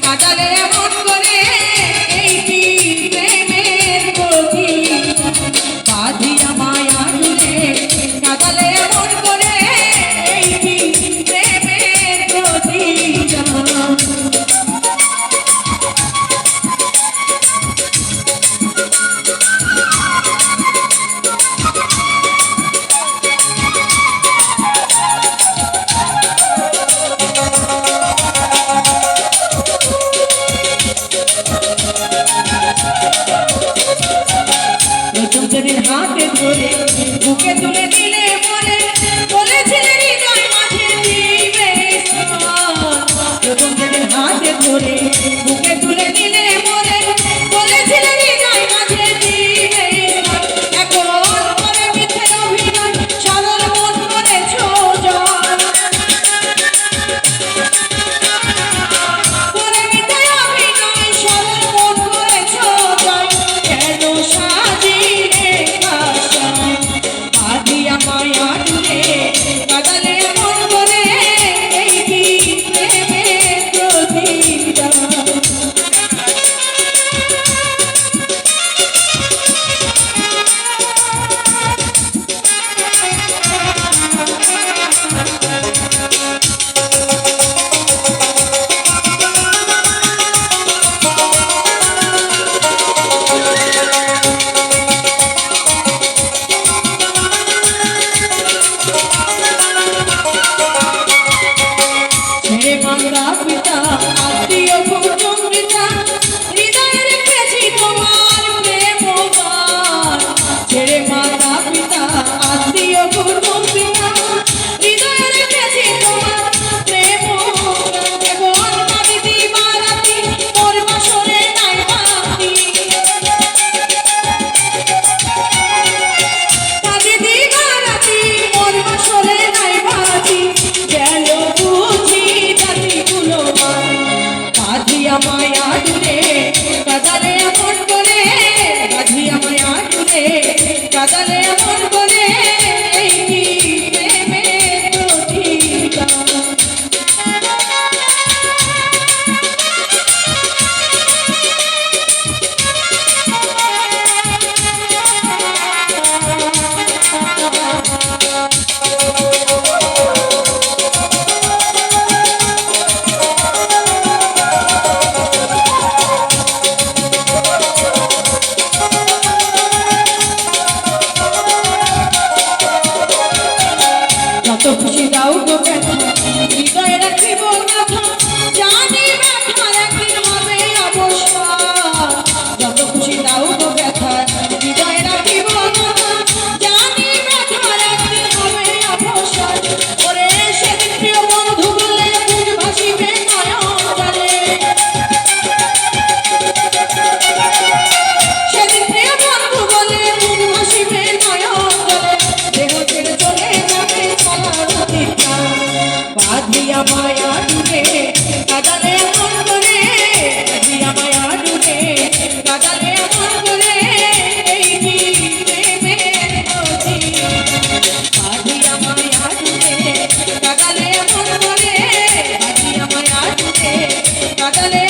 কাটালে এমন করে এই কি প্রেমের প্রতিটা বাঁধিয়া মায়া জুড়ে কাটালে এমন করে এই কি প্রেমের প্রতিটা যেদিন হাতে ধরে বুকে তুলে দিলে মনে বলেছিলে হৃদয় মাঝে দিবে প্রথম যেদিন হাতে ধরে বুকে তুলে দিলে মনে বলেছিলে হৃদয় মাঝে দিবে এখন করে মিথ্যে অভিনয় সরল মন করেছ করে মিথ্যে অভিনয় সরল মন করেছ কেন সাজিয়ে মায়া জুড়ে কাটালে এমন করে এই কি প্রেমের প্রতিটা মাতা পিতা আত্মীয় কুটুম পিতা হৃদয়ে রেখেছি তোমার প্রেম গান ছেড়ে মাতা পিতা আত্মীয় কুটুম পিতা হৃদয়ে রেখেছি তোমার প্রেম গান কাঁদি দিবারাতি মোর বাসরে নাই বাতি কাঁদি দিবারাতি মোর বাসরে নাই বাতি গেল বাঁধিয়া মায়া জুড়ে কাটালে এমন করে বাঁধিয়া মায়া জুড়ে কাটালে এমন করে এই কি প্রেমের প্রতিটা যত খুশি দাও গো ব্যথা হৃদয়ে রাখিব কথা জানি ব্যথার একদিন হবে অবসান যত খুশি দাও গো ব্যথা হৃদয়ে রাখিব কথা জানি ব্যথার একদিন হবে অবসান ওরে সেদিন প্রিয় বন্ধু বলে বুক ভাসিবে নয়ন জলে সেদিন প্রিয় বন্ধু বলে বুক ভাসিবে নয়ন জলে দেহ ছেড়ে চলে যাবে বাঁধিয়া মায়া জুড়ে কাটালে এমন করে বাঁধিয়া মায়া জুড়ে কাটালে এমন করে এই কি প্রেমের প্রতিটা বাঁধিয়া মায়া জুড়ে কাটালে এমন করে বাঁধিয়া মায়া জুড়ে কাটালে